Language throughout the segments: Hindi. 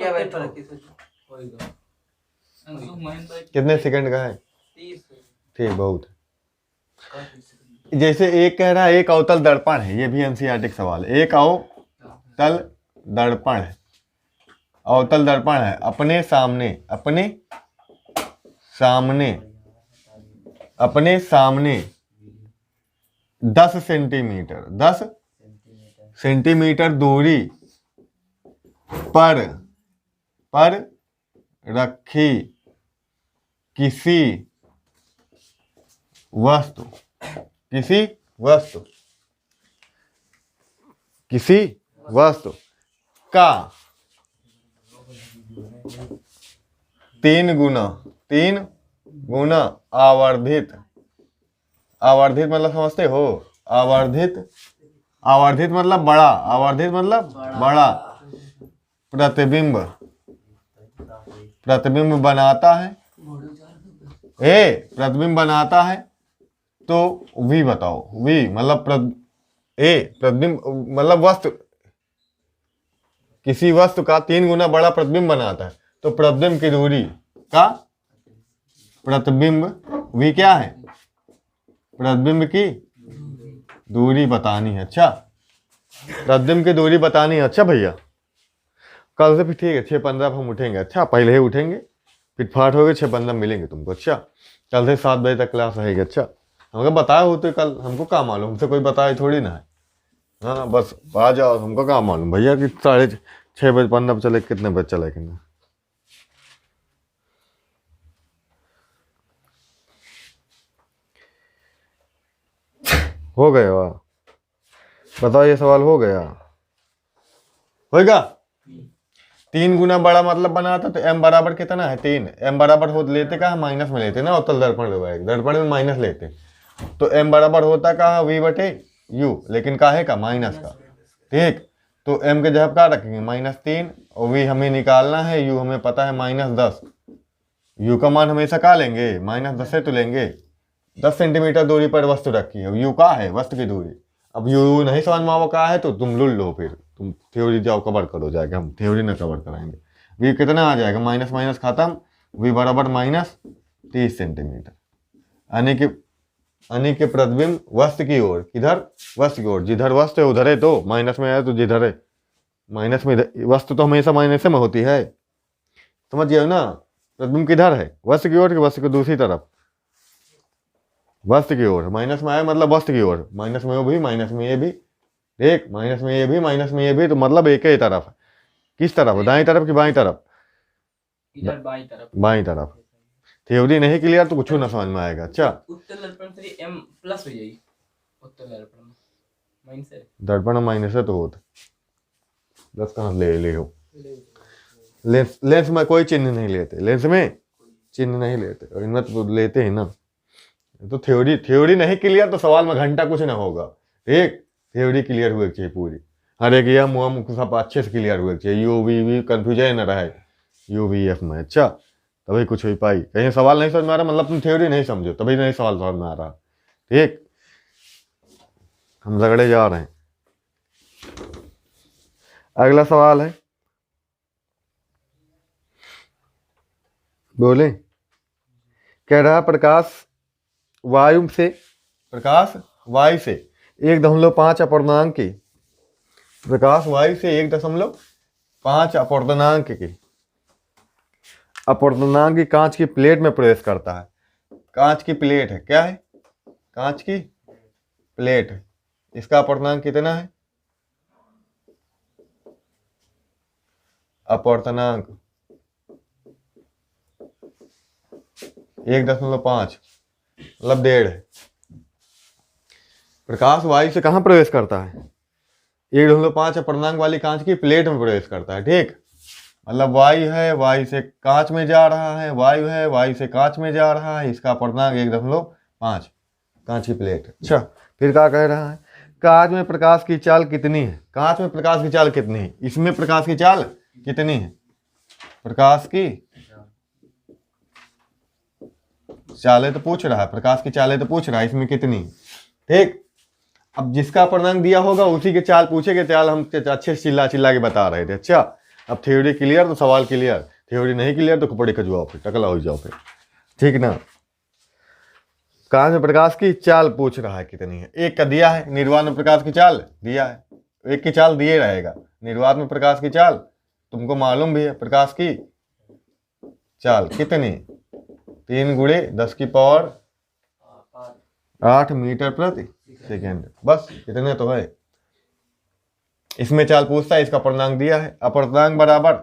क्या बैठो कितने सेकंड का है? 30। ठीक, बहुत। जैसे एक कह रहा है एक अवतल दर्पण है, ये भी एनसीईआरटी का सवाल है। एक अवतल दर्पण है, अवतल दर्पण है, अपने सामने, अपने सामने 10 सेंटीमीटर दूरी पर रखी किसी वस्तु का 3 गुना आवर्धित मतलब समझते हो? आवर्धित मतलब बड़ा प्रतिबिंब बनाता है। प्रतिबिंब बनाता है तो वी बताओ। वी मतलब प्रतिबिंब मतलब वस्तु, किसी वस्तु का 3 गुना बड़ा प्रतिबिंब बनाता है, तो प्रतिबिंब की दूरी का वी क्या है? प्रतिबिंब की दूरी बतानी है। अच्छा, प्रतिबिंब की दूरी बतानी है। अच्छा भैया, कल से फिर ठीक है 6:15 हम उठेंगे। अच्छा, पहले ही उठेंगे, फिर फाट हो गए 6:15 मिलेंगे तुमको। अच्छा, कल से 7 बजे तक क्लास रहेगी। अच्छा, हमको बताया होते कल, हमको क्या मालूम, हमसे कोई बताए थोड़ी ना है। हाँ, बस आ जाओ, हमको क्या मालूम भैया कि 6:30 बजे पढ़ना चले, कितने बजे चले कि ना। हो गया? बताओ, ये सवाल हो गया? होगा? 3 गुना बड़ा मतलब बनाता तो m बराबर कितना है? 3। m बराबर हो लेते कहा? माइनस में लेते ना, अवतल दर्पण में माइनस लेते, तो m बराबर होता कहा? v/u, लेकिन काहे का? माइनस का। ठीक, तो m के जगह क्या रखेंगे? -3, और v हमें निकालना है, u हमें पता है -10। u का मान हमेशा क्या लेंगे? -10 से तो लेंगे। 10 सेंटीमीटर दूरी पर वस्तु रखी है, u का है वस्तु की दूरी। अब u नहीं समझ में आओ का है तो तुम लुल लो, फिर तुम थ्योरी जाओ कवर करो जाके, हम थ्योरी ना कवर कराएंगे। v कितना आ जाएगा? माइनस माइनस खत्म, v बराबर -30 सेंटीमीटर। यानी कि प्रतिबिंब वस्तु की ओर, किधर? वस्तु की ओर, जिधर वस्तु है उधर है, तो माइनस में है तो जिधर है माइनस में। वस्तु तो हमेशा माइनस में होती है, समझ गए ना? प्रतिबिंब किधर है? वस्तु की ओर कि वस्तु की दूसरी तरफ? वस्तु की ओर। माइनस में आया मतलब वस्तु की ओर, माइनस में वो भी, माइनस में ये भी, एक माइनस में ये भी, माइनस में ये भी, तो मतलब एक ही तरफ है। किस तरफ? दाईं तरफ कि बाईं तरफ? इधर बाईं तरफ। बाईं तरफ। थ्योरी नहीं क्लियर तो कुछ ना समझ में आएगा। अच्छा, उत्तल दर्पण से m प्लस हो जाएगी। उत्तल दर्पण में माइनस है, दर्पण में माइनस है तो होता 10 कहाँ ले हो। लेंस में कोई चिन्ह नहीं लेते, लेंस में चिन्ह नहीं लेते, और इनमें तो लेते हैं ना। तो थ्योरी नहीं क्लियर तो सवाल में घंटा कुछ ना होगा। एक थ्योरी क्लियर हुए चाहिए पूरी, हर एक यह मुँह सब अच्छे से क्लियर हुए चाहिए, यू वी कन्फ्यूजन न रहे UVF में। अच्छा, तभी कुछ हो पाई। कहीं सवाल नहीं समझ में आ रहा मतलब तुम थ्योरी नहीं समझो, तभी नहीं सवाल समझ में आ रहा। ठीक, हम झगड़े जा रहे हैं। अगला सवाल है, बोले, कह रहा प्रकाश वायु से 1.5 अपूर्णांक की, प्रकाश वायु से 1.5 अपूर्णांक की कांच की प्लेट में प्रवेश करता है। कांच की प्लेट है, क्या है? कांच की प्लेट है, इसका अपूर्णांक कितना है? अपूर्णांक 1.5 मतलब 1.5 है। प्रकाश वायु से कहाँ प्रवेश करता है? 1.5 अपूर्णांक वाली कांच की प्लेट में प्रवेश करता है। ठीक, मतलब वायु है, वायु से कांच में जा रहा है, वायु है, वायु से कांच में जा रहा है, इसका अपूर्णांक 1.5 कांच की प्लेट। अच्छा, फिर क्या कह रहा है? कांच में प्रकाश की चाल कितनी है? कांच में प्रकाश की चाल कितनी है? इसमें प्रकाश की चाल कितनी है? प्रकाश की चालें तो पूछ रहा है, प्रकाश की चालें तो पूछ रहा है, इसमें कितनी? ठीक, अब जिसका अपूर्णांक दिया होगा उसी के चाल पूछेंगे। चाल हम अच्छे से चिल्ला चिल्ला के बता रहे थे। अच्छा, अब थ्योरी क्लियर तो सवाल क्लियर, थ्योरी नहीं क्लियर तो खोपड़ी खजुआओ, फिर टकला हो जाओ फिर, ठीक ना। कांच में प्रकाश की चाल पूछ रहा है कितनी है। एक का दिया है, निर्वात में प्रकाश की चाल दिया है, एक की चाल दिए रहेगा। निर्वात में प्रकाश की चाल तुमको मालूम भी है, प्रकाश की चाल कितनी, 3 × 10⁸ मीटर प्रति सेकेंड, बस इतने तो है। इसमें चाल पूछता है, इसका पूर्णांक दिया है, अपूर्णांक बराबर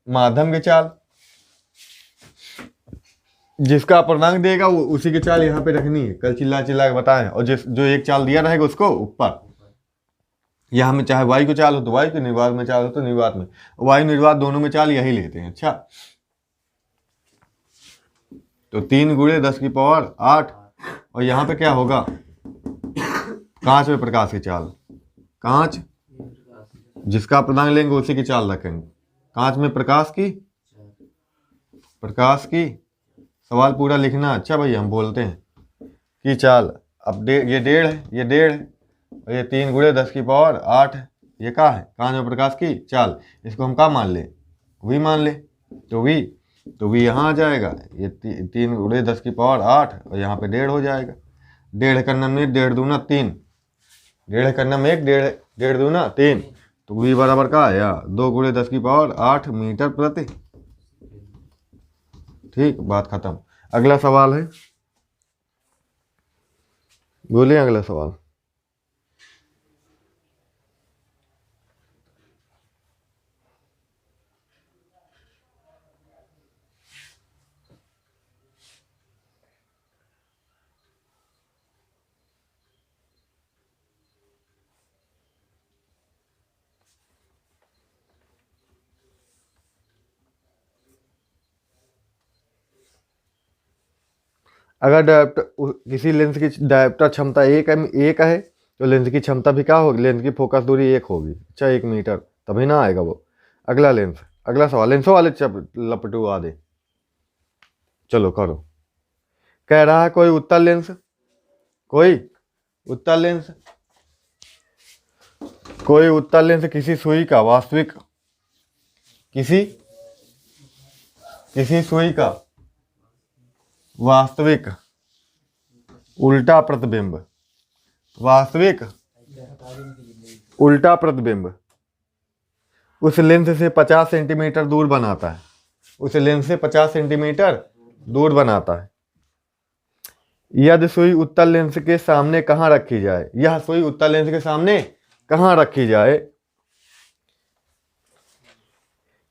माध्यम की चाल, जिसका अपूर्णांक देगा वो उसी की चाल यहाँ पे रखनी है, कल चिल्ला चिल्ला के बताएं। और जो एक चाल दिया रहेगा उसको ऊपर, यहाँ में चाहे वायु की चाल हो तो वायु की, निर्वात में चाल हो तो निर्वात में, वायु निर्वात दोनों में चाल यही लेते हैं। अच्छा, तो 3 × 10⁸ और यहाँ पे क्या होगा, कांच में प्रकाश की चाल, कांच जिसका अपूर्णांक लेंगे उसी की चाल रखेंगे, कांच में प्रकाश की सवाल पूरा लिखना। अच्छा भाई, हम बोलते हैं कि चाल, अब ये 1.5 है, ये 1.5 है, और ये 3 × 10⁸ है, ये क्या है, कांच में प्रकाश की चाल, इसको हम क्या मान ले, वी मान ले, तो वी यहाँ आ जाएगा, ये 3 × 10⁸ और यहाँ पे 1.5 हो जाएगा। 1.5 करना में 1.5 दूना 3, 1.5 करना में 1, 1.5 दूना 3, तो वी बराबर का आया 2 × 10⁸ मीटर प्रति। ठीक, बात खत्म। अगला सवाल है, बोलिए अगला सवाल। अगर किसी लेंस की डायप्टर क्षमता एक है तो लेंस की क्षमता भी क्या होगी, लेंस की फोकस दूरी 1 होगी। अच्छा, 1 मीटर, तभी ना आएगा वो। अगला सवाल, लेंसों वाले लपटू आ दे, चलो करो। कह रहा है कोई उत्तल लेंस किसी सुई का वास्तविक उल्टा प्रतिबिंब उस लेंस से 50 सेंटीमीटर दूर बनाता है, यदि सुई उत्तल लेंस के सामने कहाँ रखी जाए, यह सुई उत्तल लेंस के सामने कहाँ रखी जाए,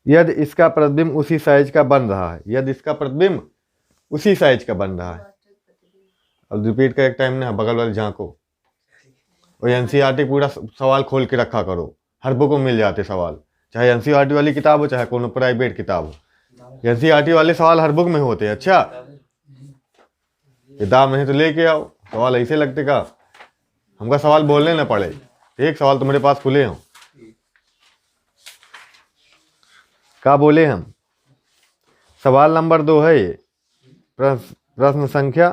यदि इसका प्रतिबिंब उसी साइज का बन रहा है, अब रिपीट का एक टाइम ना, बगल वाले झांको, और एनसीईआरटी पूरा सवाल खोल के रखा करो, हर बुक में मिल जाते सवाल, चाहे एनसीईआरटी वाली किताब हो चाहे कोनो प्राइवेट किताब हो, एनसीईआरटी वाले सवाल हर बुक में होते हैं। अच्छा, किताब नहीं तो लेके आओ, सवाल ऐसे लगते का हमका सवाल बोलने ना पड़े, एक सवाल तुम्हारे पास खुले हो, क्या बोले हम। सवाल नंबर 2 है ये, प्रश्न संख्या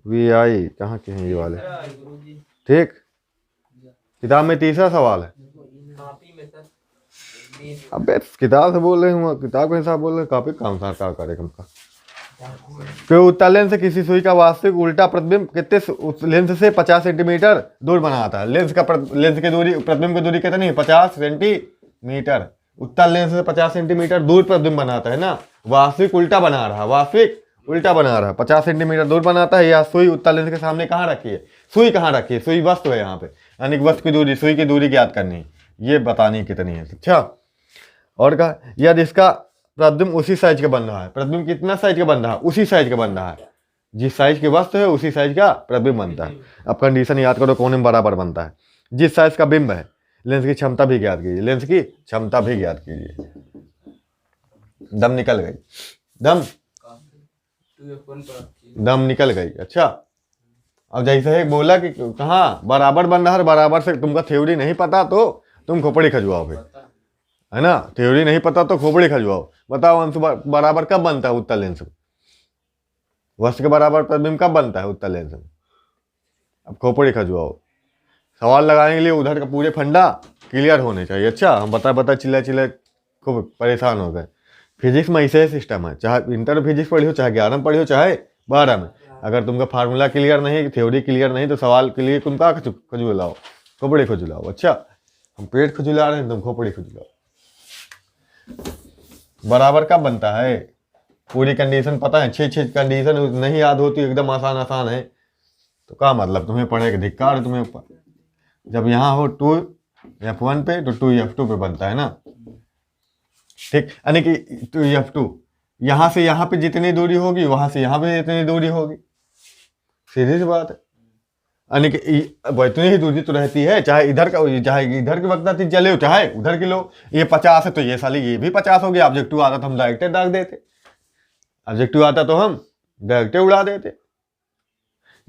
VI, कहाँ के हैं ये वाले, ठीक। किताब में तीसरा सवाल है, अबे किताब से बोल रहे हूँ, किताब के हिसाब बोल रहे, काफी काम था क्या करे हमका। कोई उत्तल लेंस से किसी सुई का वास्तविक उल्टा प्रतिबिंब कितने लेंस से 50 सेंटीमीटर दूर बनाता है। लेंस की दूरी, प्रतिबिंब की दूरी कितनी है, 50 सेंटीमीटर। उत्तल लेंस से 50 सेंटीमीटर दूर प्रतिबिंब बनाता है ना, वास्तविक उल्टा बना रहा है, 50 सेंटीमीटर दूर बनाता है। या सुई उत्तल लेंस के सामने कहाँ रखी है, सुई वस्तु है यहाँ पे, यानी वस्तु की दूरी, सुई की दूरी ज्ञात करनी है, ये बतानी कितनी है। अच्छा, और कहा यदि इसका प्रतिबिंब उसी साइज का बन रहा है, प्रतिबिंब कितना साइज का बन रहा है, उसी साइज का बन रहा है, जिस साइज की वस्तु है उसी साइज का प्रतिबिंब बनता है। अब कंडीशन याद करो, कौन में बराबर बनता है, जिस साइज का बिंब है, लेंस की क्षमता भी ज्ञात कीजिए, दम निकल गई, दम निकल गई। अच्छा, अब जैसे एक बोला कि कहाँ बराबर बन रहा है, बराबर से तुमका थ्योरी नहीं पता तो तुम खोपड़ी खजुआओ फिर, है ना, थ्योरी नहीं पता तो खोपड़ी खजुआओ। बताओ अंश बराबर कब बनता है उत्तल लेंस में, वस्तु के बराबर प्रतिबिंब कब बनता है उत्तल लेंस में, अब खोपड़ी खजुआओ। सवाल लगाने के लिए उधर का पूरे फंडा क्लियर होने चाहिए। अच्छा, हम बता चिल्ला खूब परेशान हो गए। फिजिक्स में ऐसे सिस्टम है, चाहे इंटर फिजिक्स पढ़ी हो, चाहे 11 में पढ़ी हो, चाहे 12 में, अगर तुमका फार्मूला क्लियर नहीं, थ्योरी क्लियर नहीं, तो सवाल के लिए तुम का खजुलाओ, खोपड़ी खजुलाओ। अच्छा, हम पेट खजुला रहे हैं, तुम खोपड़ी खजुलाओ। बराबर कब बनता है? पूरी कंडीशन पता है, 6 कंडीशन नहीं याद होती, एकदम आसान है, तो क्या मतलब तुम्हें पढ़े के धिक्कार तुम्हें ऊपर। जब यहाँ हो 2F1 पे तो 2F2 पे बनता है ना, ठीक, यानी कि 2F2 यहाँ से यहाँ पे जितनी दूरी होगी, वहां से यहाँ पे जितनी दूरी होगी, सीधी सी बात है। यानी कि इतनी ही दूरी तो रहती है, चाहे इधर की वक्त चले हो, चाहे उधर की लो। ये 50 है तो ये साली ये भी 50 हो गया। ऑब्जेक्टिव आता तो हम डायरेक्ट दाग देते, ऑब्जेक्टिव आता तो हम डायरेक्ट उड़ा देते।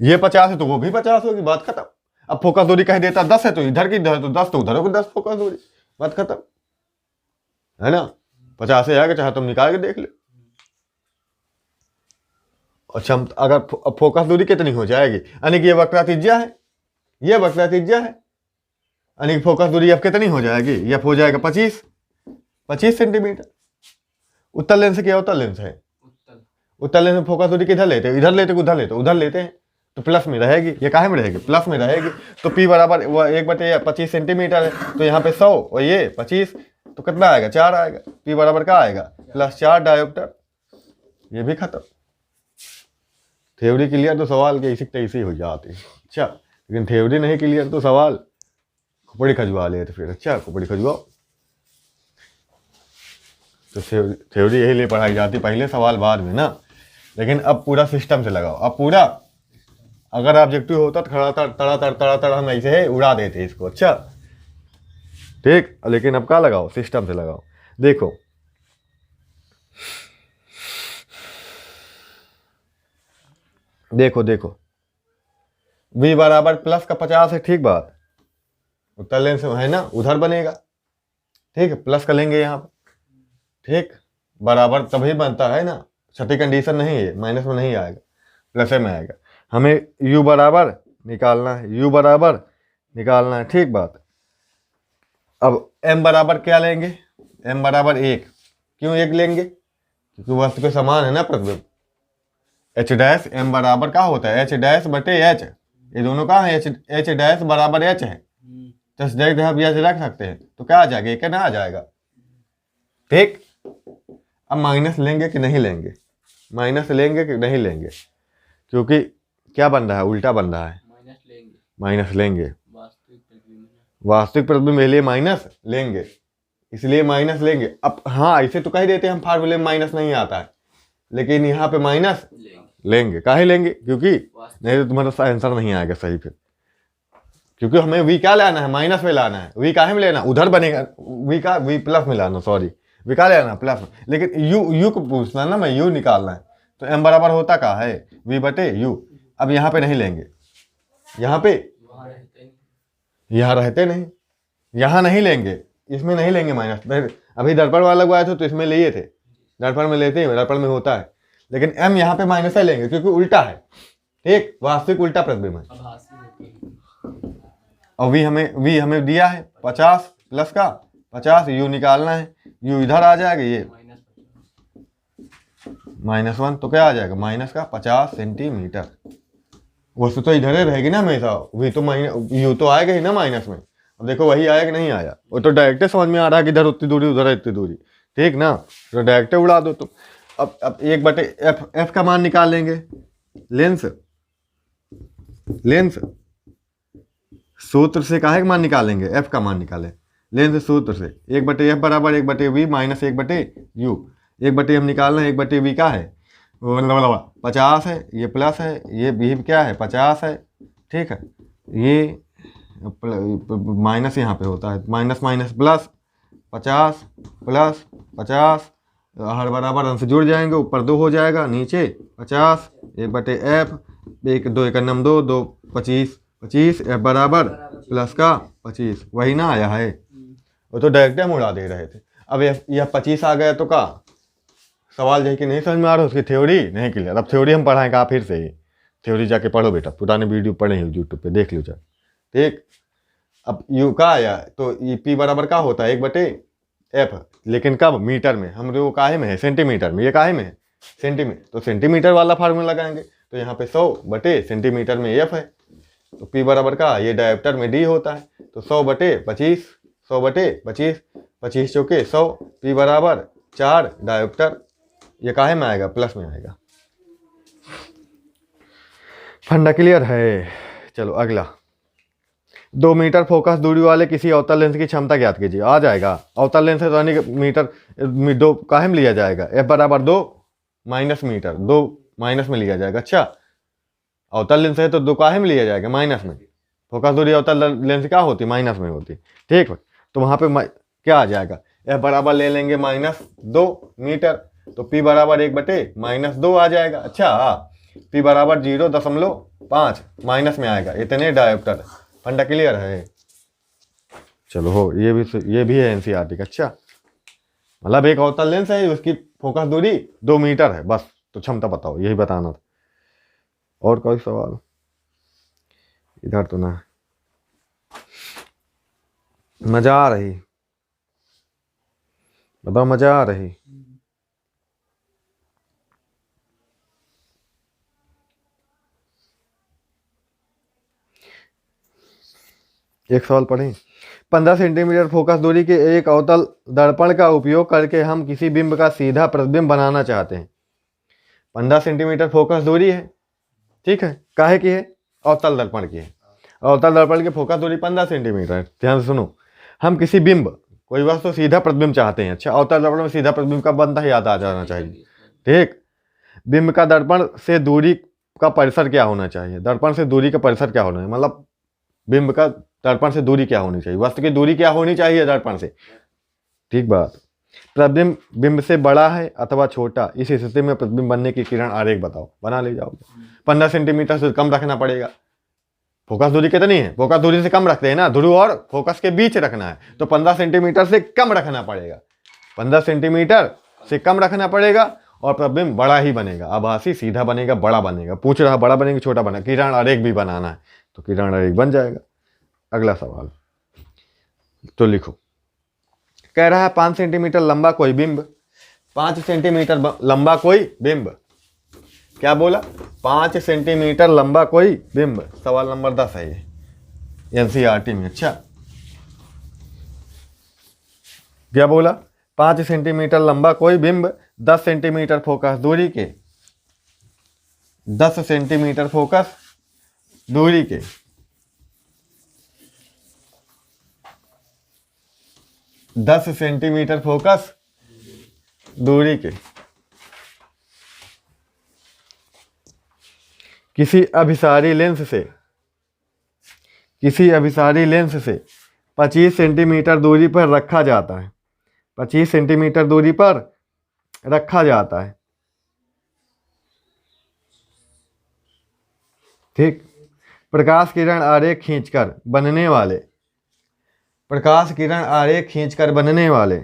ये 50 है तो वो भी 50 होगी, बात खत्म। अब फोकस दूरी कह देता 10 है तो इधर की 10 तो 10 तो उधर को 10 फोकस दूरी, बात खत्म, है ना। 50 से आएगा, चाहे तुम निकाल के देख लो। अच्छा, अगर फोकस दूरी कितनी हो जाएगी, यानी कि ये वक्र त्रिज्या है, ये वक्र त्रिज्या है, यानी कि फोकस दूरी अब कितनी हो जाएगी, ये हो जाएगा 25 सेंटीमीटर। उत्तल लेंस क्या उत्तल लेंस है? उत्तल लेंस में फोकस दूरी किधर लेते हैं? इधर लेते उधर लेते, उधर लेते हैं तो प्लस में रहेगी। ये काहे में रहेगी? प्लस में रहेगी। तो P बराबर 1/25 सेंटीमीटर है, तो यहाँ पे 100 और ये 25, तो कितना आएगा? 4 आएगा। P बराबर क्या आएगा? +4 डायोप्टर। ये भी खत्म। थ्योरी क्लियर तो सवाल के ऐसे हो जाते हैं। अच्छा, लेकिन थ्योरी नहीं क्लियर तो सवाल खोपड़ी खजवा लेते फिर। अच्छा, खोपड़ी खजवाओ। तो थ्योरी यही लिए पढ़ाई जाती, पहले सवाल बाद में ना। लेकिन अब पूरा सिस्टम से लगाओ। अब पूरा, अगर ऑब्जेक्टिव होता तो तड़ा हम ऐसे ही उड़ा देते इसको। अच्छा, ठीक, लेकिन अब क्या लगाओ? सिस्टम से लगाओ। देखो, देखो देखो, V बराबर प्लस का 50 है, ठीक बात। उत्तर लेंस है ना, उधर बनेगा, ठीक है, प्लस का लेंगे यहाँ पर, ठीक, बराबर तभी बनता है ना, छठी कंडीशन नहीं है, माइनस में नहीं आएगा, प्लस में आएगा। हमें U बराबर निकालना है, U बराबर निकालना है, ठीक बात। अब M बराबर क्या लेंगे? M बराबर 1। क्यों 1 लेंगे? क्योंकि वस्तु के समान है ना प्रतिबिंब। H डैश M बराबर क्या होता है? H डैश बटे H। ये दोनों का है, H डैश बराबर H है, तो आप यह रख सकते हैं, तो क्या आ जाएगा? एक ना आ जाएगा, ठीक। अब माइनस लेंगे कि नहीं लेंगे? माइनस लेंगे कि नहीं लेंगे? क्योंकि क्या बन रहा है? उल्टा बन रहा है, माइनस लेंगे। वास्तविक प्रतिबिंब के लिए माइनस लेंगे, इसलिए माइनस लेंगे। अब हाँ, ऐसे तो कह देते हैं हम फार्मूले में माइनस नहीं आता है, लेकिन यहाँ पे माइनस लेंगे। काहे लेंगे? क्योंकि नहीं तो तुम्हारा आंसर नहीं आएगा सही फिर। क्योंकि हमें V क्या लाना है? माइनस में लाना है। V काहे में लेना? उधर बनेगा। V प्लस में लाना, सॉरी, V क्या लेना? प्लस में। लेकिन U को पूछना ना, मैं U निकालना है, तो M बराबर होता क्या है? V बटे U। अब यहाँ पे नहीं लेंगे, यहाँ पे, यहाँ रहते नहीं, यहाँ नहीं लेंगे, इसमें नहीं लेंगे माइनस। अभी दर्पण वाला लगाए थे तो इसमें लिए थे, दर्पण में लेते हैं, दर्पण में होता है, लेकिन M यहाँ पे माइनस ही लेंगे क्योंकि उल्टा है, ठीक, वास्तविक उल्टा प्रतिबिंब है। और V हमें दिया है 50 प्लस का 50, U निकालना है, U इधर आ जाएगा, ये -1, तो क्या आ जाएगा? माइनस का 50 सेंटीमीटर। वस्तु तो इधर ही रहेगी ना हमेशा, V तो U तो आएगा ही ना माइनस में। अब देखो वही आया कि नहीं आया? वो तो डायरेक्ट समझ में आ रहा है कि इधर उतनी दूरी, उधर इतनी दूरी, ठीक ना, तो डायरेक्ट उड़ा दो तुम। अब 1/f का मान निकाल लेंगे। लेंस सूत्र से काहे का मान निकालेंगे? f का मान निकालें लेंस सूत्र से। 1/f बराबर 1/v माइनस 1/u। 1/m निकालना है, 1/v का है 50 है, ये प्लस है, ये भी क्या है? 50 है, ठीक है। ये माइनस यहाँ पे होता है, माइनस माइनस प्लस, 50 प्लस 50, हर बराबर अंश जुड़ जाएंगे, ऊपर 2 हो जाएगा, नीचे 50, 1/f, 1 2 1 2 2 25 f बराबर प्लस का 25, वही ना आया है? वो तो डायरेक्ट हम उड़ा दे रहे थे। अब यह 25 आ गया तो का सवाल जो है कि नहीं समझ में आ रहा, उसकी थ्योरी नहीं क्लियर। अब थ्योरी हम पढ़ाएंगे, आप फिर से ही थ्योरी जाके पढ़ो बेटा, पुराने वीडियो पढ़े हैं यूट्यूब पे, देख लो जा, ठीक। अब यू का आया तो ये पी बराबर का होता है 1/f, लेकिन कब? मीटर में। हम लोग काहे में है? सेंटीमीटर में। ये काहे में है? सेंटीमीटर। तो सेंटीमीटर वाला फार्मूला लगाएंगे, तो यहाँ पे 100/सेंटीमीटर में एफ है, तो पी बराबर का, ये डायोप्टर में डी होता है, तो 100/25, 100/25, 25 चौके 100, पी बराबर 4 डायोप्टर। ये काहे में आएगा? प्लस में आएगा। फंडा क्लियर है? चलो अगला, 2 मीटर फोकस दूरी वाले किसी अवतल लेंस की क्षमता ज्ञात कीजिए। आ जाएगा, अवतल लेंस है तो यानी कि मीटर 2 काहे में लिया जाएगा? एफ बराबर 2 माइनस मीटर, 2 माइनस में लिया जाएगा। अच्छा, अवतल लेंस है तो 2 काहे में लिया जाएगा? माइनस में। फोकस दूरी अवतल लेंस क्या होती? माइनस में होती। ठीक है, तो वहाँ पे क्या आ जाएगा? एफ बराबर ले लेंगे -2 मीटर, तो पी बराबर 1/-2 आ जाएगा। अच्छा, पी बराबर 0.5 माइनस में आएगा, इतने डायोप्टर। फंडा क्लियर है? चलो हो, ये भी है एनसीईआरटी का। अच्छा, मतलब एक अवतल लेंस है, उसकी फोकस दूरी 2 मीटर है, बस। तो क्षमता बताओ, यही बताना था। और कोई सवाल? इधर तो ना, मजा आ रही? बताओ, मजा आ रही? एक सवाल पढ़ें। 15 सेंटीमीटर फोकस दूरी के एक अवतल दर्पण का उपयोग करके हम किसी बिंब का सीधा प्रतिबिंब बनाना चाहते हैं। 15 सेंटीमीटर फोकस दूरी है, ठीक है। काहे की है? अवतल दर्पण की है। अवतल दर्पण की फोकस दूरी 15 सेंटीमीटर है। ध्यान से सुनो, हम किसी बिंब, कोई वस्तु सीधा प्रतिबिंब चाहते हैं। अच्छा, अवतल दर्पण में सीधा प्रतिबिंब कब बनता है? याद आ जाना चाहिए। ठीक, बिंब का दर्पण से दूरी का परिसर क्या होना चाहिए? दर्पण से दूरी का परिसर क्या होना है? मतलब बिंब का दर्पण से दूरी क्या होनी चाहिए? वस्तु की दूरी क्या होनी चाहिए दर्पण से? ठीक बात। प्रतिबिंब बिंब से बड़ा है अथवा छोटा, इस स्थिति में प्रतिबिंब बनने की किरण आरेख बताओ। बना ले जाओगे। 15 सेंटीमीटर से कम रखना पड़ेगा। फोकस दूरी कितनी है? फोकस दूरी से कम रखते हैं ना, ध्रुव और फोकस के बीच रखना है, तो 15 सेंटीमीटर से कम रखना पड़ेगा। 15 सेंटीमीटर से कम रखना पड़ेगा और प्रतिबिंब बड़ा ही बनेगा। आभासी सीधा बनेगा, बड़ा बनेगा। पूछ रहा बड़ा बनेगा छोटा बनेगा, किरण आरेख भी बनाना है, तो किरण आरेख बन जाएगा। अगला सवाल तो लिखो। कह रहा है 5 सेंटीमीटर लंबा कोई बिंब, 5 सेंटीमीटर लंबा कोई बिंब, क्या बोला? 5 सेंटीमीटर लंबा कोई बिंब। सवाल नंबर 10 है ये एनसीईआरटी में। अच्छा, क्या बोला? 5 सेंटीमीटर लंबा कोई बिंब 10 सेंटीमीटर फोकस दूरी के, 10 सेंटीमीटर फोकस दूरी के 10 सेंटीमीटर फोकस दूरी के किसी अभिसारी लेंस से 25 सेंटीमीटर दूरी पर रखा जाता है। 25 सेंटीमीटर दूरी पर रखा जाता है, ठीक। प्रकाश किरण आरेख खींचकर बनने वाले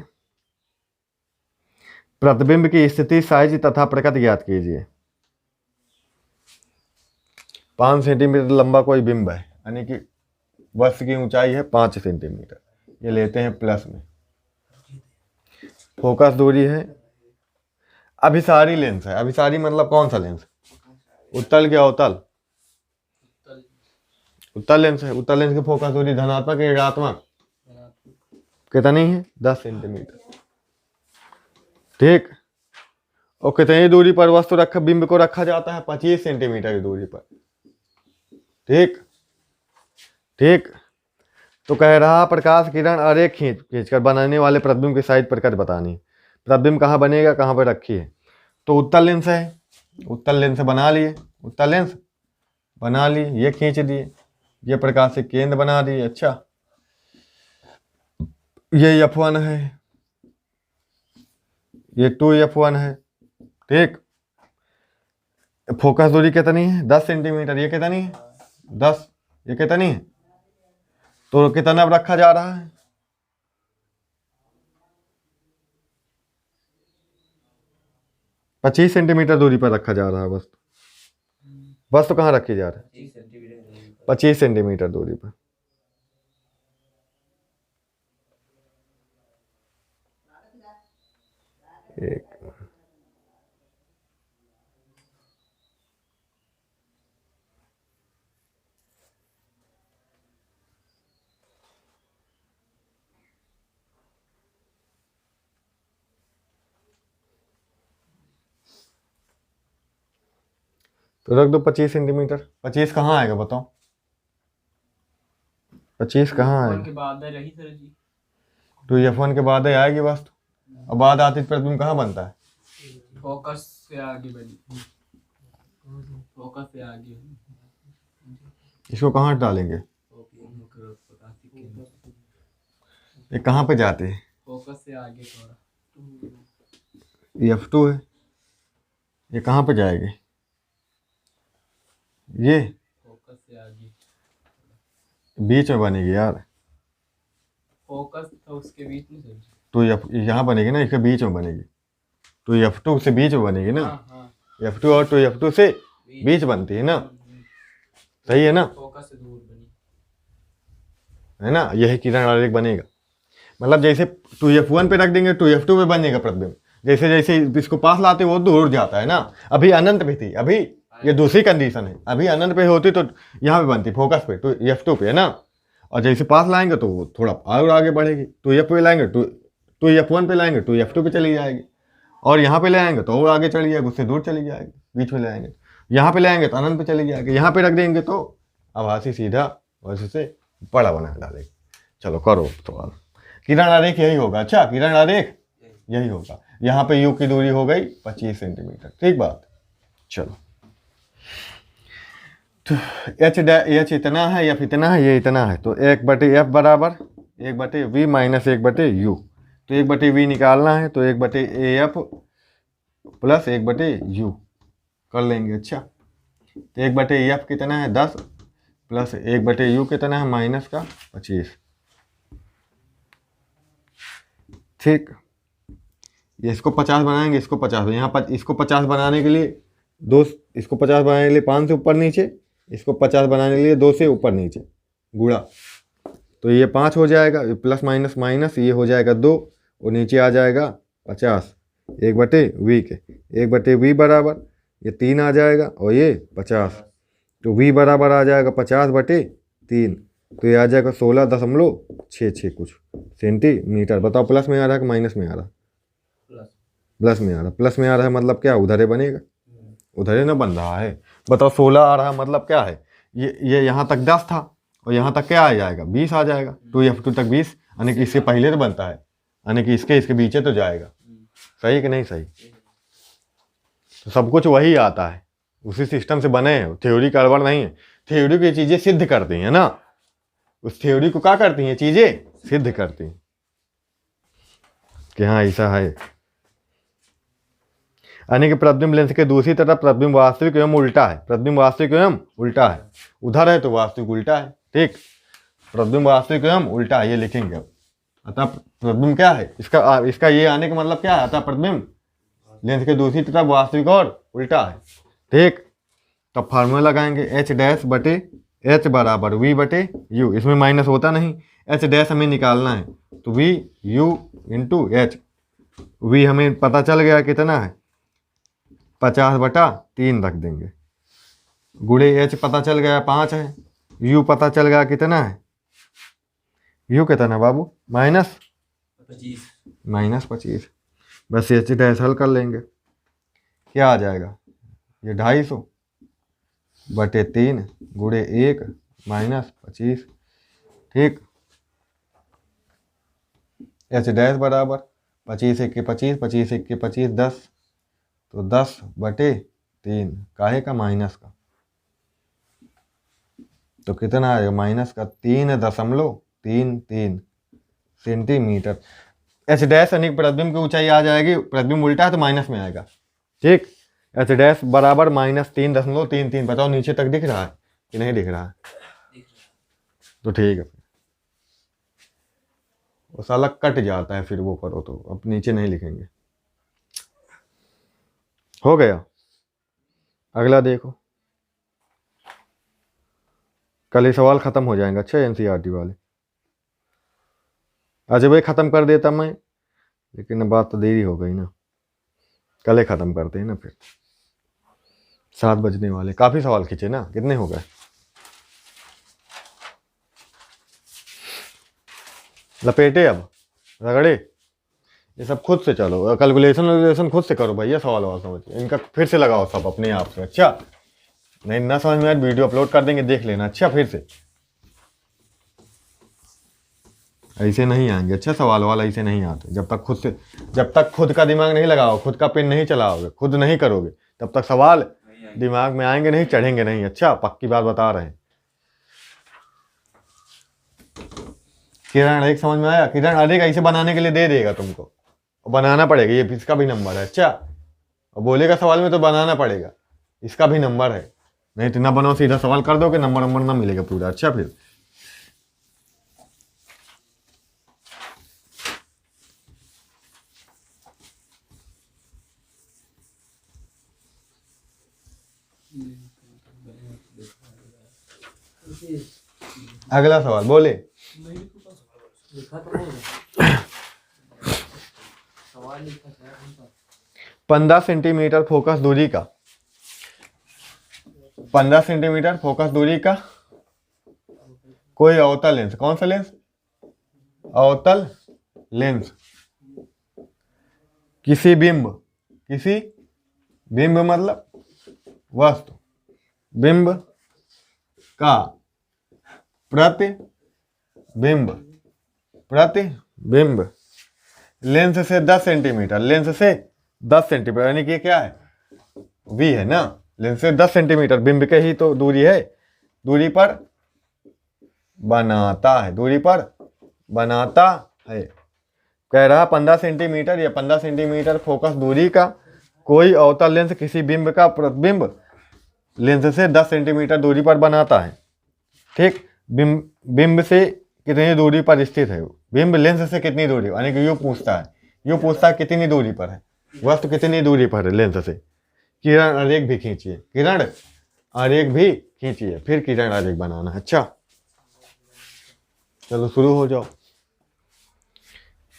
प्रतिबिंब की स्थिति, साइज तथा प्रकृति ज्ञात कीजिए। 5 सेंटीमीटर लंबा कोई बिंब है, यानी कि वस्तु की ऊंचाई है 5 सेंटीमीटर, ये लेते हैं प्लस में। फोकस दूरी है, अभिसारी लेंस है। अभिसारी मतलब कौन सा लेंस? उत्तल के अवतल? उत्तल लेंस है। उत्तल लेंस की फोकस दूरी धनात्मक या ऋणात्मक? कितनी है? 10 सेंटीमीटर, ठीक। और कितनी दूरी पर वस्तु बिंब को रखा जाता है? 25 सेंटीमीटर की दूरी पर, ठीक ठीक। तो कह रहा प्रकाश किरण आरेख खींचकर बनाने वाले प्रतिबिंब की साइज प्रकृति बतानी। प्रतिबिंब कहाँ बनेगा, कहाँ पर रखी है? तो उत्तल लेंस है, उत्तल लेंस बना लिए, उत्तल लेंस बना लिए, ये खींच दिए, ये प्रकाश से केंद्र बना दिए। अच्छा, ये F1 है, ये 2F1 है, ठीक। फोकस दूरी कितनी है? 10 सेंटीमीटर। ये कितनी है? 10। ये कितनी है? तो कितना रखा जा रहा है? 25 सेंटीमीटर दूरी पर रखा जा रहा है वस्तु। वस्तु कहाँ रखी जा रही है? 25 सेंटीमीटर दूरी पर। एक तो रख दो 25 सेंटीमीटर। 25 कहाँ आएगा बताओ? 25 कहाँ F1 आएगा? के बाद है रही सर जी। तो F1 के बाद ही आएगी वस्तु। अब बाद आती प्रतिबिंब कहाँ बनता है? फोकस से आगे बढ़ी, फोकस से आगे। इसको कहाँ डालेंगे? ये कहाँ पे जाते हैं? फोकस से आगे थोड़ा। ये F2 है, ये कहाँ पे जाएगी? ये फोकस से आगे बीच में बनेगी यार। फोकस तो उसके बीच में सर। तो यहाँ बनेगी ना, इसके बीच में बनेगी। तो F2 से बीच में बनेगी ना। F2 और तो F2 से बीच बनती है ना, सही है ना? फोकस से दूर बनी है ना, यही किरण आरेख बनेगा। मतलब जैसे 2F1 पे रख देंगे 2F2 पे बनेगा प्रतिबिंब। जैसे जैसे इसको पास लाते वो दूर जाता है ना। अभी अनंत पे थी, अभी ये दूसरी कंडीशन है। अभी अनंत पे होती तो यहाँ पे बनती फोकस पे, 2F2 पे है ना। और जैसे पास लाएंगे तो वो थोड़ा और आगे बढ़ेगी। 2F पे लाएंगे 2F1 पे लाएंगे 2F2 पे चली जाएगी। और यहाँ पे ले आएंगे तो और आगे चली जाएगी, उससे दूर चली जाएगी। बीच में ले आएंगे, यहाँ पे ले आएंगे तो अनंत पे चली जाएगी। यहाँ पे रख देंगे तो आभासी सीधा वैसे से बड़ा बना डालेगी। चलो करो सवाल। किरण आरेख यही होगा। अच्छा, किरण आरेख यही होगा। यहाँ पे यू की दूरी हो गई 25 सेंटीमीटर। ठीक बात। चलो, तो एच इतना है, एफ इतना है, ये इतना है। तो 1/f बराबर 1/v माइनस 1/u। तो 1/v निकालना है तो 1/af प्लस 1/u कर लेंगे। अच्छा, तो 1/f कितना है 10 प्लस 1/u कितना है माइनस का 25। ठीक, ये इसको 50 बनाएंगे, इसको 50। यहाँ पर इसको 50 बनाने के लिए इसको 50 बनाने के लिए 5 से ऊपर नीचे, इसको 50 बनाने के लिए 2 से ऊपर नीचे गुणा। तो ये 5 हो जाएगा, प्लस माइनस माइनस, ये हो जाएगा 2 और नीचे आ जाएगा 50 1/v के। 1/v बराबर ये 3 आ जाएगा और ये 50। तो v बराबर आ जाएगा 50/3। तो ये आ जाएगा 16.66 कुछ सेंटीमीटर। बताओ प्लस में आ रहा है कि माइनस में आ रहा है? प्लस में आ रहा है। प्लस में आ रहा है मतलब क्या, उधर बनेगा, उधर ना बन रहा है। बताओ 16 आ रहा है मतलब क्या है? ये यहाँ तक 10 था और यहाँ तक क्या आ जाएगा 20 आ जाएगा। 2F2 तक 20, यानी कि इसके पहले तो बनता है, यानी कि इसके पीछे तो जाएगा। सही कि नहीं सही? तो सब कुछ वही आता है, उसी सिस्टम से बने हैं। थ्योरी गड़बड़ नहीं है। थ्योरी की चीज़ें सिद्ध करती हैं ना, उस थ्योरी को क्या करती हैं, चीज़ें सिद्ध करती हैं कि हाँ ऐसा है। यानी कि प्रतिबिंब लेंस के दूसरी तरफ प्रतिबिंब वास्तविक एवं उल्टा है। प्रतिबिंब वास्तविक एवं उल्टा है। उधर है तो वास्तविक उल्टा है। ठीक, प्रतिबिंब वास्तविक एवं उल्टा है, ये लिखेंगे अब। अतः प्रतिबिंब क्या है, इसका ये आने का मतलब क्या है? अतः प्रतिबिंब लेंस के दूसरी तरफ वास्तविक और उल्टा है। ठीक, तब फार्मूला लगाएंगे H' बराबर V/u। इसमें माइनस होता नहीं, H' हमें निकालना है तो VU इंटू H। V हमें पता चल गया कितना है 50/3 रख देंगे, गुणे H पता चल गया 5 है, U पता चल गया कितना है, U कितना बाबू -25। बस H' हल कर लेंगे, क्या आ जाएगा ये 250/3 गुणे 1 -25। ठीक, H' बराबर 25 1 के 25, 25 1 के 25 10, तो 10/3 काहे का माइनस का, तो कितना आएगा माइनस का 3.33 सेंटीमीटर। H' अनेक प्रतिबिंब की ऊंचाई आ जाएगी, प्रतिबिंब उल्टा है तो माइनस में आएगा। ठीक, H' बराबर -3.33। बताओ नीचे तक दिख रहा है कि नहीं दिख रहा है? तो ठीक है, वो साला कट जाता है फिर वो करो तो, अब नीचे नहीं लिखेंगे। हो गया, अगला देखो। कल ये सवाल खत्म हो जाएंगे। अच्छा, NCERT वाले आज भाई खत्म कर देता मैं, लेकिन बात तो देरी हो गई ना। कल ही खत्म करते हैं ना, फिर 7 बजने वाले। काफी सवाल खींचे ना, कितने हो गए? लपेटे अब रगड़े, ये सब खुद से चलो, कैलकुलेशन खुद से करो भैया, सवाल और समझ इनका फिर से लगाओ सब अपने आप से। अच्छा नहीं ना समझ में आए वीडियो अपलोड कर देंगे, देख लेना। अच्छा फिर से ऐसे नहीं आएंगे, अच्छा सवाल वाला ऐसे नहीं आते। जब तक खुद का दिमाग नहीं लगाओ, खुद का पेन नहीं चलाओगे, खुद नहीं करोगे, तब तक सवाल दिमाग में आएंगे नहीं, चढ़ेंगे नहीं। अच्छा पक्की बात बता रहे हैं। किरण एक समझ में आया? किरण अरे ऐसे बनाने के लिए दे देगा तुमको, बनाना पड़ेगा, ये इसका भी नंबर है। अच्छा और बोलेगा सवाल में तो बनाना पड़ेगा, इसका भी नंबर है। नहीं तो ना बनाओ, सीधा सवाल कर दोगे, नंबर ना मिलेगा पूरा। अच्छा फिर अगला सवाल बोले। लिखा तो होगा। सवाल लिखा है 15 सेंटीमीटर फोकस दूरी का, 15 सेंटीमीटर फोकस दूरी का कोई अवतल लेंस, कौन सा लेंस? अवतल लेंस किसी बिंब मतलब वस्तु, बिंब का प्रतिबिंब लेंस से 10 सेंटीमीटर, लेंस से 10 सेंटीमीटर यानी कि क्या है? वी है ना। लेंस से 10 सेंटीमीटर बिंब के ही तो दूरी है, दूरी पर बनाता है, दूरी पर बनाता है। कह रहा 15 सेंटीमीटर या 15 सेंटीमीटर फोकस दूरी का कोई अवतल लेंस किसी बिंब का प्रतिबिंब लेंस से 10 सेंटीमीटर दूरी पर बनाता है। ठीक, बिंब से कितनी दूरी पर स्थित है? बिंब लेंस से कितनी दूरी, यानी कि यूं पूछता है कितनी दूरी पर है वस्तु, कितनी दूरी पर है लेंस से। किरण आरेख भी खींचिए, किरण आरेख भी खींचिए, फिर किरण आरेख बनाना है। अच्छा चलो शुरू हो जाओ।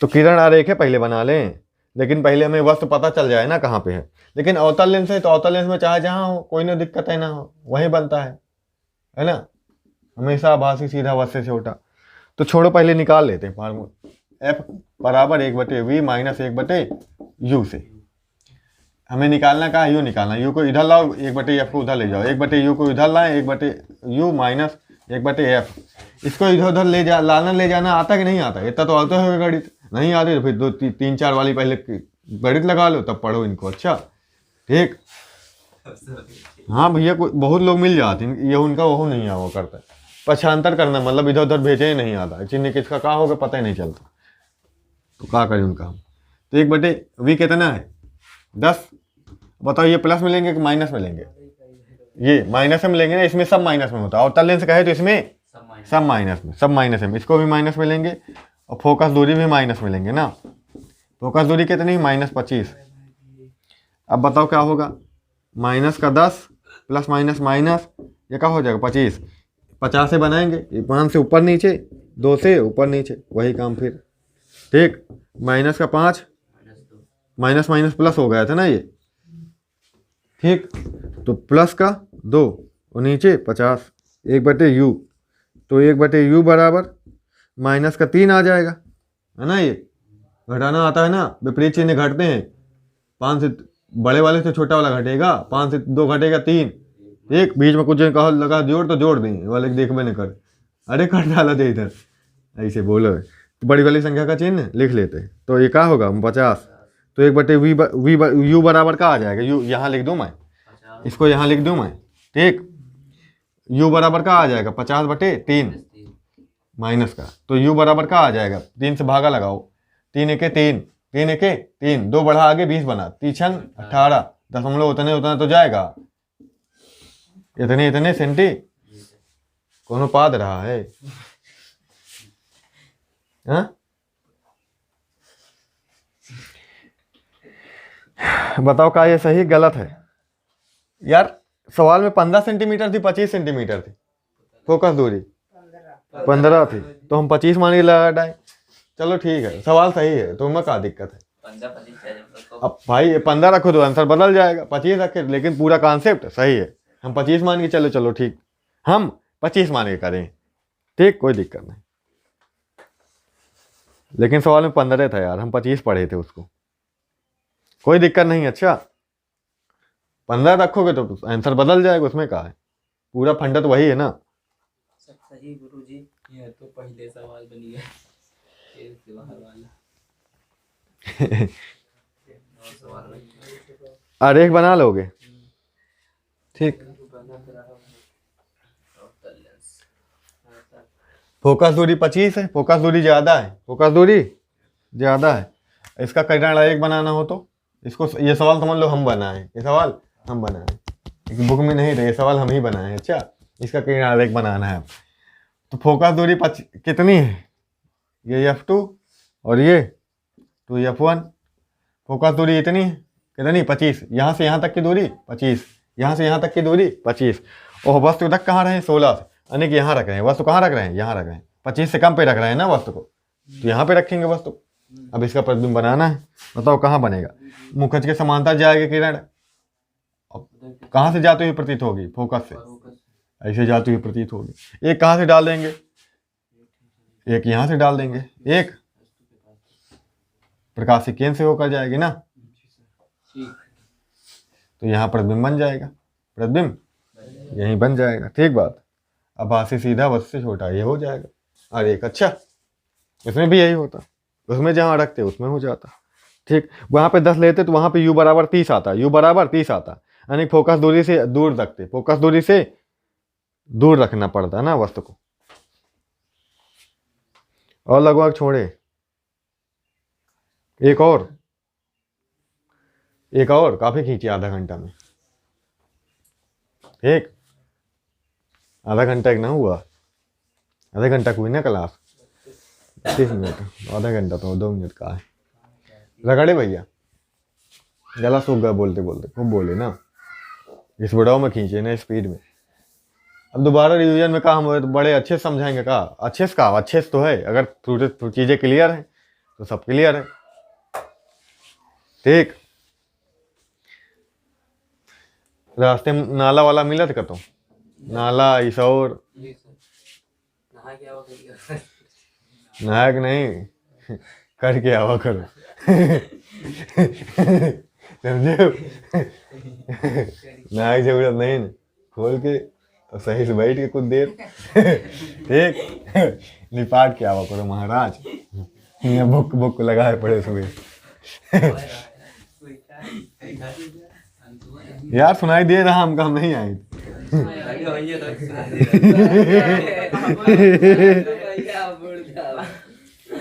तो किरण आरेख है पहले बना लें, लेकिन पहले हमें वस्तु पता चल जाए ना कहाँ पे है। लेकिन अवतल लेंस है तो अवतल लेंस में चाहे जहाँ हो कोई ना दिक्कत है ना हो, वहीं बनता है ना। हमेशा आभासी सीधा वस्तु से छोटा। तो छोड़ो पहले निकाल लेते हैं फार्मूला। एफ बराबर 1/v माइनस 1/u से हमें निकालना कहा, यू निकालना। यू को इधर लाओ, 1/f को उधर ले जाओ, 1/u को इधर लाएं, 1/u माइनस 1/f। इसको इधर उधर ले जाना आता कि नहीं आता? इतना तो आता है गणित, नहीं आती तो फिर 2-3-4 वाली पहले गणित लगा लो, तब पढ़ो इनको। अच्छा ठीक, हाँ भैया बहुत लोग मिल जाते हैं, ये उनका वो नहीं है, वो करता है पक्षांतर करना, मतलब इधर उधर भेजे ही नहीं आता, चिन्ह किसका कहाँ होगा पता ही नहीं चलता, तो क्या करें उनका हम। तो 1/v कितना है? 10। बताओ ये प्लस में लेंगे कि माइनस में लेंगे? ये माइनस में लेंगे ना, इसमें सब माइनस में होता है। अवतल लेंस कहे तो इसमें सब माइनस में, इसको भी माइनस में लेंगे और फोकस दूरी भी माइनस में लेंगे ना। फोकस दूरी कितनी? -25। अब बताओ क्या होगा? माइनस का 10 प्लस माइनस माइनस, ये क्या हो जाएगा? 25। 50 से बनाएंगे, 5 से ऊपर नीचे, 2 से ऊपर नीचे, वही काम फिर। ठीक, माइनस का 5 माइनस माइनस प्लस हो गया था ना ये। ठीक, तो प्लस का 2 और नीचे 50, 1/u। तो 1/u बराबर माइनस का 3 आ जाएगा, है ना। ये घटाना आता है ना, विपरीत चिन्ह घटते हैं। 5 से बड़े वाले से छोटा वाला घटेगा, 5 से 2 घटेगा 3। एक बीच में कुछ कहा लगा जोड़ तो जोड़ दें, वाले देखबे न कर, अरे कट डाला दे इधर, ऐसे बोलो। तो बड़ी वाली संख्या का चिन्ह लिख लेते हैं। तो ये क्या होगा? 50। तो 1/u बराबर का आ जाएगा? यू यहाँ लिख दूँ मैं, इसको यहाँ लिख दूँ मैं। ठीक, u बराबर का आ जाएगा? 50/3 माइनस का। तो u बराबर का आ जाएगा? 3 से भागा लगाओ, 3 एके 3, 3 एके 3, 2 बढ़ा आगे 20 बना, 3 18 दशमलव उतने तो जाएगा। इतने सेंटी कौन पाद रहा है? हाँ? बताओ का ये सही गलत है? यार सवाल में 15 सेंटीमीटर थी, 25 सेंटीमीटर थी फोकस दूरी, 15 थी, तो हम 25 मान के लगा डाए। चलो ठीक है, सवाल सही है, तो हमें क्या दिक्कत है? 15 25 चाहिए तो अब भाई ये 15 रखो तो आंसर बदल जाएगा, 25 रखे, लेकिन पूरा कॉन्सेप्ट सही है। हम 25 मान के चलो, चलो ठीक, हम 25 मान के करें, ठीक, कोई दिक्कत नहीं। लेकिन सवाल में 15 था यार, हम 25 पढ़े थे उसको, कोई दिक्कत नहीं। अच्छा 15 रखोगे तो आंसर बदल जाएगा, उसमें कहा है, पूरा फंडा तो वही है ना। सब सही गुरुजी, ये तो पहले सवाल बन गया, ये से बाहर वाला और सवाल बन आरेख बना लोगे, ठीक। फोकस दूरी 25 है, फोकस दूरी ज़्यादा है, फोकस दूरी ज़्यादा है। इसका किरण आरेख बनाना हो तो इसको, ये सवाल समझ लो हम बनाए, ये सवाल हम बनाए, एक बुक में नहीं था, ये सवाल हम ही बनाए हैं। अच्छा इसका किरण आरेख बनाना है, तो फोकस दूरी कितनी है, ये F2 और ये 2F1। फोकस दूरी इतनी है, कितनी, 25, यहाँ से यहाँ तक की दूरी 25, यहाँ से यहाँ तक की दूरी 25, और वस्तु तक कहाँ रहे, 16 से, यानी कि यहाँ रख रहे हैं वस्तु, कहाँ रख रहे हैं, यहाँ रख रहे हैं, 25 से कम पे रख रहे हैं ना वस्तु को, तो यहाँ पे रखेंगे वस्तु। अब इसका प्रतिबिंब बनाना है, बताओ कहाँ बनेगा। मुखज के समांतर जाएगी किरण, कहाँ से जाती हुई प्रतीत होगी, फोकस से, ऐसे जाती हुई प्रतीत होगी। एक कहाँ से डाल देंगे, एक यहाँ से डाल देंगे, एक प्रकाशीय केंद्र से होकर जाएगी ना, तो यहाँ प्रतिबिंब बन जाएगा, प्रतिबिंब यहीं बन जाएगा, ठीक बात। अब आशी सीधा वस्तु से छोटा, ये हो जाएगा। और एक अच्छा इसमें भी यही होता, उसमें जहाँ रखते उसमें हो जाता, ठीक। वहाँ पे 10 लेते तो वहाँ पे u बराबर 30 आता, u बराबर 30 आता, यानी फोकस दूरी से दूर रखते, फोकस दूरी से दूर रखना पड़ता है ना वस्तु को। और लगभग छोड़े, एक और काफी खींची आधा घंटा में, ठीक। आधा घंटा एक ना हुआ, आधा घंटा कोई ना क्लास, 30 मिनट, आधा घंटा तो 2 मिनट का है। रगड़े भैया गला सूख गया बोलते बोलते, खूब बोले ना, इस बड़ाओ में खींचे ना स्पीड में। अब दोबारा रिवीजन में कहा हम बड़े अच्छे से समझाएंगे, कहा अच्छे से, कहा अच्छे से तो है, अगर चीजें क्लियर हैं तो सब क्लियर है, ठीक। रास्ते में नाला वाला मिला था, तो नाला इसौर नायक नहीं करके आवा करो समझे, नायक जरूरत नहीं ना, खोल के और सही से बैठ के कुछ देर ठीक निपाट के आवा करो महाराज, यहाँ बुक लगाए पड़े सुबह यार सुनाई दे रहा, हम काम नहीं आए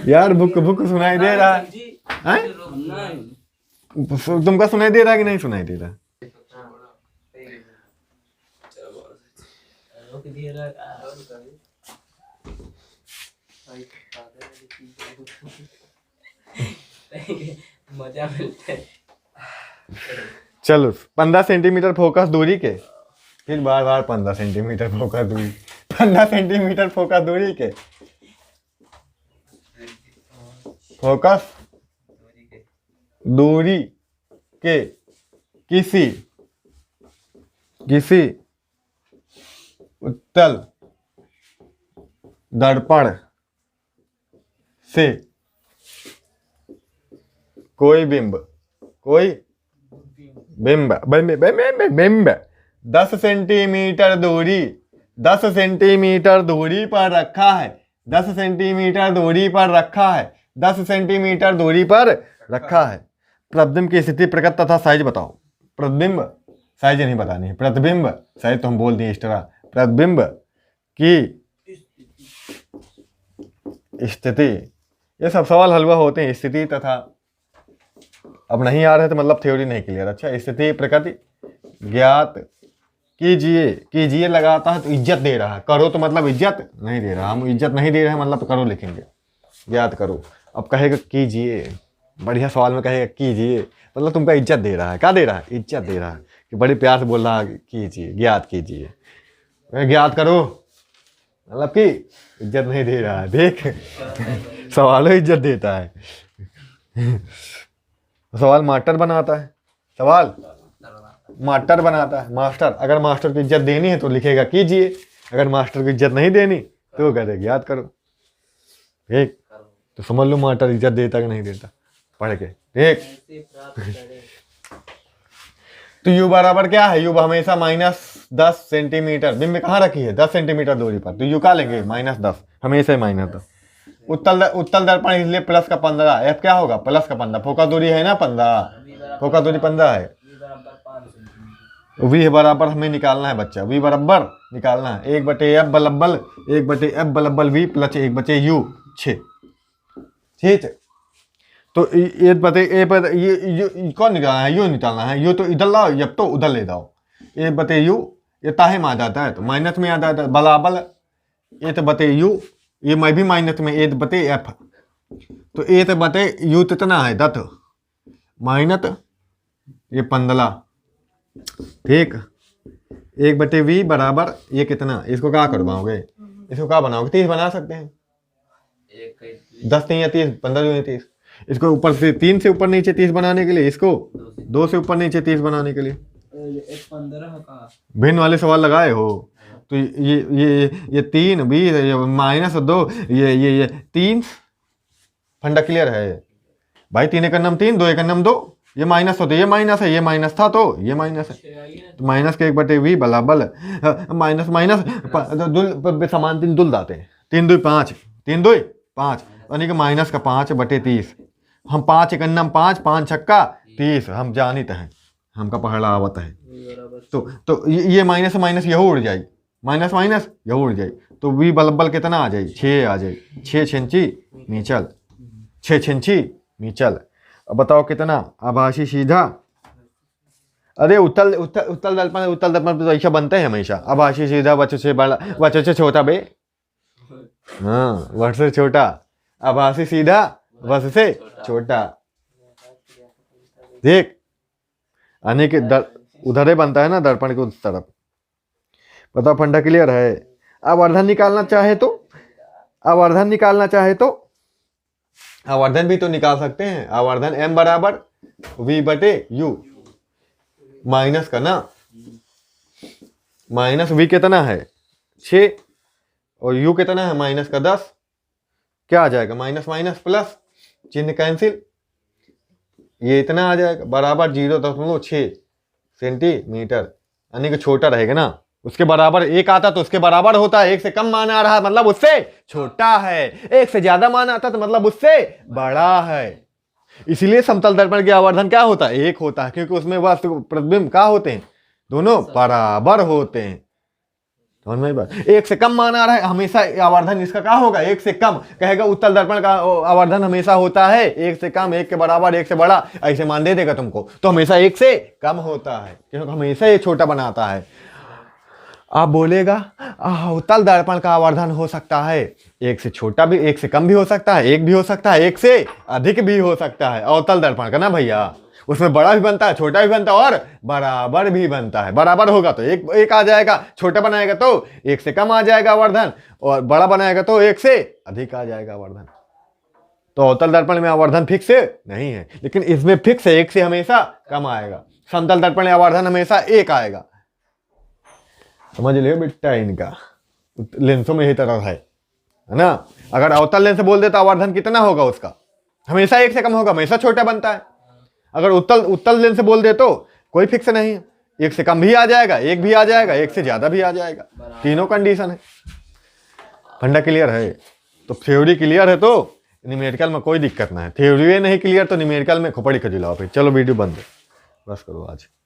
यार बुक सुनाई दे रहा है, तुमका सुनाई दे रहा है कि नहीं सुनाई दे रहा। मजा मिलता है। चलो 15 सेंटीमीटर फोकस दूरी के, फिर बार बार 15 सेंटीमीटर फोकस दूरी, 15 सेंटीमीटर फोकस दूरी के, फोकस दूरी के किसी उत्तल दर्पण से कोई बिंब 10 सेंटीमीटर दूरी 10 सेंटीमीटर दूरी पर रखा है, 10 सेंटीमीटर दूरी पर रखा है, 10 सेंटीमीटर दूरी पर रखा है। प्रतिबिंब की स्थिति, प्रकट तथा साइज बताओ। प्रतिबिंब साइज नहीं बतानी है, प्रतिबिंब साइज तो हम बोल दिए एक्स्ट्रा। प्रतिबिंब की स्थिति, ये सब सवाल हलवा होते हैं। स्थिति तथा, अब नहीं आ रहे तो मतलब थ्योरी नहीं क्लियर। अच्छा, स्थिति प्रकृति ज्ञात कीजिए लगाता है तो इज्जत दे रहा है, करो तो मतलब इज्जत नहीं दे रहा, हम इज्जत नहीं दे रहे हैं मतलब तो करो लिखेंगे, ज्ञात करो। अब कहेगा कीजिए, बढ़िया सवाल में कहेगा कीजिए मतलब तुमको इज्जत दे रहा है। क्या दे रहा है? इज्जत दे रहा है कि बड़े प्यार से बोल रहा है कीजिए, ज्ञात कीजिए, ज्ञात करो मतलब कि इज्जत नहीं दे रहा है। देख सवालों इज्जत देता है। सवाल मास्टर बनाता है, सवाल मास्टर बनाता है। मास्टर, अगर मास्टर की इज्जत देनी है तो लिखेगा कीजिए, अगर मास्टर की इज्जत नहीं देनी तो कहेगा याद करो। ठीक, तो समझ लो मास्टर इज्जत देता कि नहीं देता पढ़ के। ठीक, कैसे प्राप्त करें? तो यू बराबर क्या है? यू हमेशा -10 सेंटीमीटर, बिंब कहाँ रखी है? 10 सेंटीमीटर दूरी पर, तो यू का लेंगे -10, हमेशा -10। उत्तल दर्पण इसलिए प्लस का 15, एफ क्या होगा? प्लस का 15, फोकस दूरी है ना 15, फोकस दूरी 15 है। V बराबर 5 सेंटीमीटर। वी बराबर हमें निकालना है बच्चा, वी बराबर निकालना है 1/f बलब्बल 1/f बलब्बल we plus 1/u 6। ठीक है, तो ये कौन निकालना है? यू निकालना है। यू तो इधर लाओ, जब तो उधर ले जाओ। 1/u ये ताहे में आ जाता है तो माइनस में आ जाता है, बराबर 1/u, ये मैं भी माइनस में 1/f, तो 1/u कितना है? 10 माइनस ये 15। ठीक, 1/v बराबर ये कितना? इसको क्या करवाओगे? इसको क्या बनाओगे? 30 बना सकते हैं। 10 3 या 30, 15 2 या 30। इसको ऊपर से 3 से ऊपर नीचे 30 बनाने के लिए, इसको 2 से ऊपर नीचे 30 बनाने के लिए 15 का भिन्न वाले सवाल लगाए हो। तो ये 3 20 -2 ये 3 फंडा क्लियर है भाई। 3 एक नम 3, 2 एक नम 2, ये माइनस होते, ये माइनस है, ये माइनस था तो ये माइनस है, तो माइनस के 1/v बराबर माइनस समान 3 दुल जाते हैं, 3 2 5, 3 2 5, यानी कि माइनस का 5/30। हम 5 एक नम 5, 5 छक्का 30, हम जानित हैं, हमका पढ़ा आवत है। तो ये माइनस माइनस यह उड़ जाए, माइनस माइनस यह उड़ जाए, तो वी बलब्बल कितना आ जाए? 6 आ जाए। 6 छंची मीचल, 6 छंची मीचल। अब बताओ कितना? आभासी सीधा, अरे उत्तल दर्पण तो ऐसा बनते हैं हमेशा। आभासी सीधा वच से बड़ा, वच से छोटा बे, हाँ वट से छोटा, आभासी सीधा वच से छोटा। देख यानी कि उधर ही बनता है ना दर्पण के उस तरफ। बताओ फंडा क्लियर है? आवर्धन निकालना चाहे तो, आवर्धन निकालना चाहे तो आवर्धन भी तो निकाल सकते हैं। आवर्धन m बराबर v/u, माइनस का ना, माइनस v कितना है? 6 और u कितना है? माइनस का 10। क्या आ जाएगा? माइनस माइनस प्लस, चिन्ह कैंसिल, ये इतना आ जाएगा बराबर 0.6 सेंटीमीटर, यानी कि छोटा रहेगा ना। उसके बराबर 1 आता तो उसके बराबर होता है, 1 से कम मान आ रहा मतलब उससे छोटा है, 1 से ज्यादा मान आता तो मतलब उससे बड़ा है। इसलिए समतल दर्पण के आवर्धन क्या होता है? 1 होता है, क्योंकि उसमें वस्तु प्रतिबिंब क्या होते हैं? दोनों बराबर होते हैं। समझ में बात? 1 से कम मान आ रहा है, हमेशा आवर्धन इसका क्या होगा? 1 से कम। कहेगा उत्तल दर्पण का आवर्धन हमेशा होता है 1 से कम, 1 के बराबर, 1 से बड़ा, ऐसे मान दे देगा तुमको, तो हमेशा 1 से कम होता है, क्योंकि हमेशा ये छोटा बनाता है। आप बोलेगा उत्तल दर्पण का आवर्धन हो सकता है 1 से छोटा भी, 1 से कम भी हो सकता है, 1 भी हो सकता है, 1 से अधिक भी हो सकता है। अवतल दर्पण का ना भैया, उसमें बड़ा भी बनता है, छोटा भी बनता है और बराबर भी बनता है। बराबर होगा तो एक आ जाएगा, छोटा बनाएगा तो 1 से कम आ जाएगा आवर्धन, और बड़ा बनाएगा तो 1 से अधिक आ जाएगा आवर्धन। तो अवतल दर्पण में आवर्धन फिक्स नहीं है, लेकिन इसमें फिक्स है, 1 से हमेशा कम आएगा। समतल दर्पण में आवर्धन हमेशा 1 आएगा। समझ लियो बेटा, इनका लेंसों में ही तरह है ना। अगर अवतल लेंस बोल देता आवर्धन कितना होगा उसका? हमेशा 1 से कम होगा, हमेशा छोटा बनता है। अगर उत्तल लेंस बोल दे तो कोई फिक्स नहीं है, 1 से कम भी आ जाएगा, 1 भी आ जाएगा, 1 से ज्यादा भी आ जाएगा, तीनों कंडीशन है। फंडा क्लियर है? तो थ्योरी क्लियर है तो न्यूमेरिकल में कोई दिक्कत ना है। थ्योरी नहीं क्लियर तो न्यूमेरिकल में खोपड़ी खजुलाओ। फिर चलो वीडियो बंद, बस करो आज।